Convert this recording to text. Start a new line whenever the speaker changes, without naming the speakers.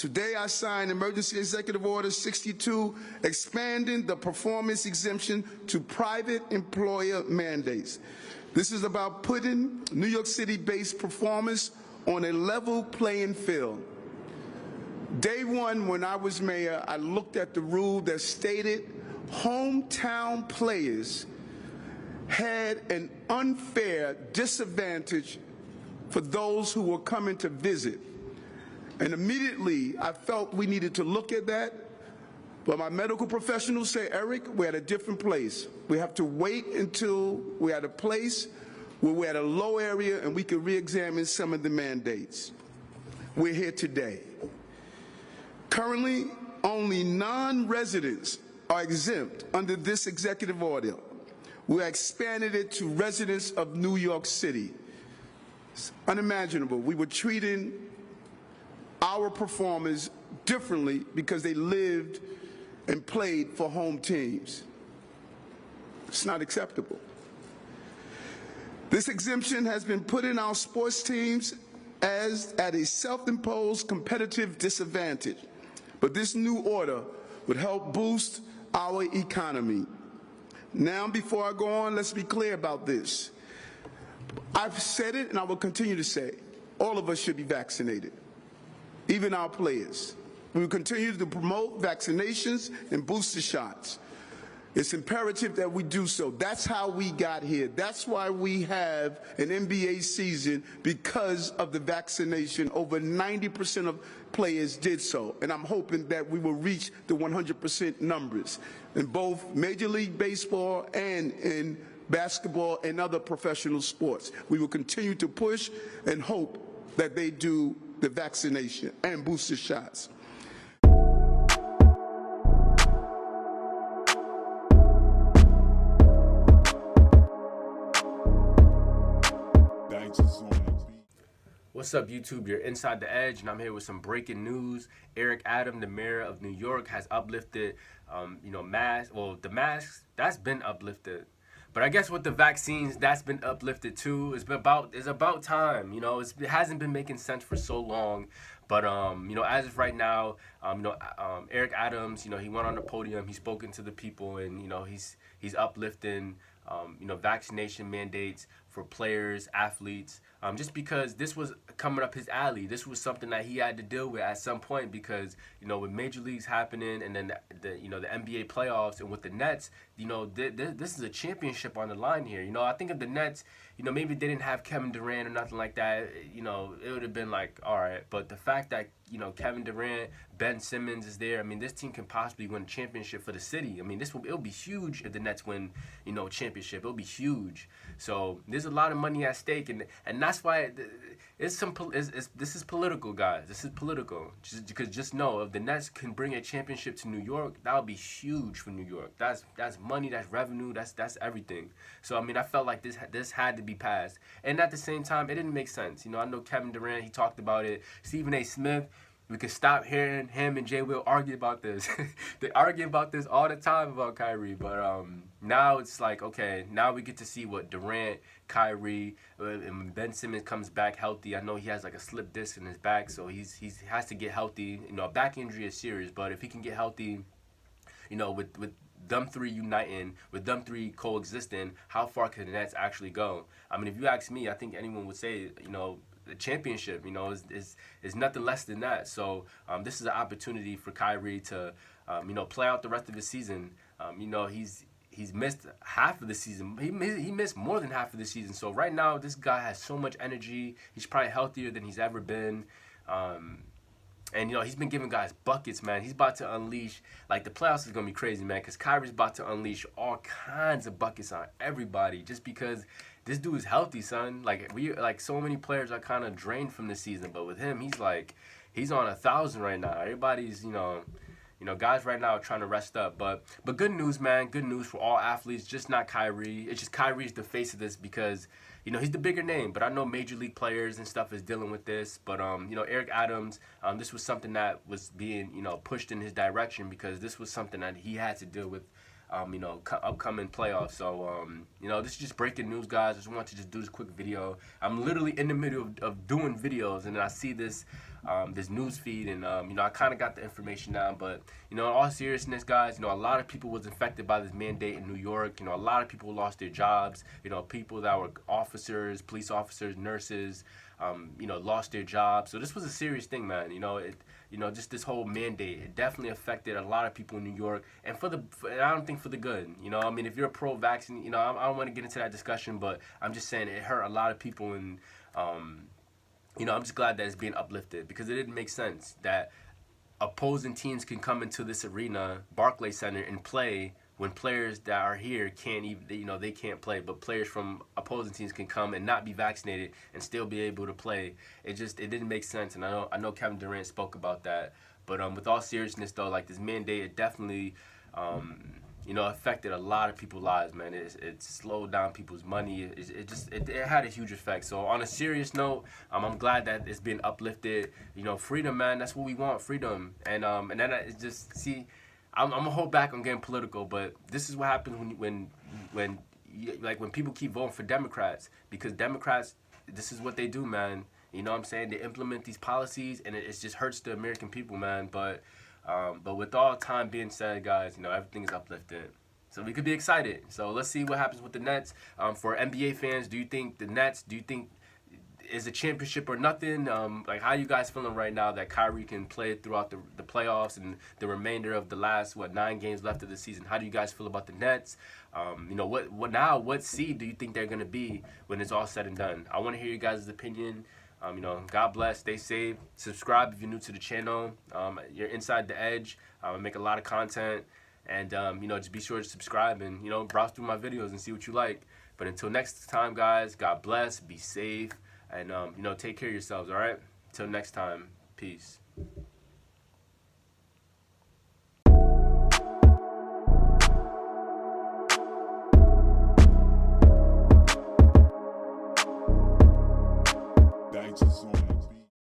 Today I signed Emergency Executive Order 62, expanding the performance exemption to private employer mandates. This is about putting New York City-based performers on a level playing field. Day one, when I was mayor, I looked at the rule that stated hometown players had an unfair disadvantage for those who were coming to visit. And immediately, I felt we needed to look at that. But my medical professionals say, Eric, we're at a different place. We have to wait until we're at a place where we're at a low area and we can re-examine some of the mandates. We're here today. Currently, only non-residents are exempt under this executive order. We expanded it to residents of New York City. It's unimaginable. We were treating our performers differently because they lived and played for home teams. It's not acceptable. This exemption has been put in our sports teams as at a self-imposed competitive disadvantage. But this new order would help boost our economy. Now, before I go on, let's be clear about this. I've said it and I will continue to say, all of us should be vaccinated. Even our players. We will continue to promote vaccinations and booster shots. It's imperative that we do so. That's how we got here. That's why we have an NBA season, because of the vaccination. Over 90% of players did so. And I'm hoping that we will reach the 100% numbers in both Major League Baseball and in basketball and other professional sports. We will continue to push and hope that they do the vaccination and booster shots.
What's up, YouTube? You're Inside the Edge, and I'm here with some breaking news. Eric Adams, the mayor of New York, has uplifted, masks. Well, the masks, that's been uplifted. But I guess with the vaccines, that's been uplifted too. It's about time. It hasn't been making sense for so long. But as of right now, Eric Adams, he went on the podium, he's spoken to the people, and he's uplifting vaccination mandates for players, athletes, just because this was coming up his alley. This was something that he had to deal with at some point because, with major leagues happening and then the NBA playoffs and with the Nets, this is a championship on the line here. I think if the Nets, maybe they didn't have Kevin Durant or nothing like that, it would have been like, all right. But the fact that, Kevin Durant, Ben Simmons is there, this team can possibly win a championship for the city. It'll be huge if the Nets win, a championship. It'll be huge. So there's a lot of money at stake, and that's why this is political, guys. This is political. Just know, if the Nets can bring a championship to New York, that would be huge for New York. That's money, that's revenue, that's everything. So I felt like this had to be passed, and at the same time, it didn't make sense. I know Kevin Durant, he talked about it. Stephen A. Smith. We could stop hearing him and Jay Will argue about this. They argue about this all the time about Kyrie, but now it's like, okay, now we get to see what Durant, Kyrie, and Ben Simmons comes back healthy. I know he has like a slip disc in his back, so he has to get healthy. A back injury is serious, but if he can get healthy, with them three uniting, with them three coexisting, how far can the Nets actually go? If you ask me, I think anyone would say, the championship, is nothing less than that. So this is an opportunity for Kyrie to, play out the rest of the season. He's missed half of the season. He missed more than half of the season. So right now, this guy has so much energy. He's probably healthier than he's ever been. And, he's been giving guys buckets, man. He's about to unleash, like, the playoffs is going to be crazy, man, because Kyrie's about to unleash all kinds of buckets on everybody just because this dude is healthy, son. So many players are kind of drained from this season, but with him, he's on 1,000 right now. Everybody's, guys right now are trying to rest up. But good news, man. Good news for all athletes, just not Kyrie. It's just Kyrie's the face of this because, he's the bigger name. But I know major league players and stuff is dealing with this. But, Eric Adams, this was something that was being, pushed in his direction because this was something that he had to deal with upcoming playoffs. So, this is just breaking news, guys. I just want to just do this quick video. I'm literally in the middle of doing videos, and then I see this news feed, and I kind of got the information down. But in all seriousness, guys, a lot of people was infected by this mandate in New York. A lot of people lost their jobs. People that were officers, police officers, nurses, lost their jobs. So this was a serious thing, man. Just this whole mandate, it definitely affected a lot of people in New York, and I don't think for the good. If you're pro-vaccine, I don't want to get into that discussion, but I'm just saying it hurt a lot of people, and I'm just glad that it's being uplifted, because it didn't make sense that opposing teams can come into this arena, Barclays Center, and play when players that are here can't even, they can't play, but players from opposing teams can come and not be vaccinated and still be able to play. It didn't make sense, and I know Kevin Durant spoke about that. But with all seriousness, though, like this mandate, it definitely, affected a lot of people's lives, man. It slowed down people's money. It had a huge effect. So on a serious note, I'm glad that it's been uplifted. Freedom, man. That's what we want, freedom. And then it's just see. I'm gonna hold back on getting political, but this is what happens when people keep voting for Democrats, because Democrats, this is what they do, man. You know what I'm saying? They implement these policies, and it just hurts the American people, man. But with all time being said, guys, everything is uplifted, so we could be excited. So let's see what happens with the Nets. For NBA fans, do you think the Nets? Do you think is a championship or nothing? How are you guys feeling right now that Kyrie can play throughout the playoffs and the remainder of the last 9 games left of the season? How do you guys feel about the Nets? What seed do you think they're gonna be when it's all said and done? I want to hear you guys' opinion. God bless, stay safe. Subscribe if you're new to the channel. You're Inside the Edge. I make a lot of content, and just be sure to subscribe and browse through my videos and see what you like. But until next time, guys, God bless, be safe. And, take care of yourselves, all right? Till next time, peace.
Danger zone.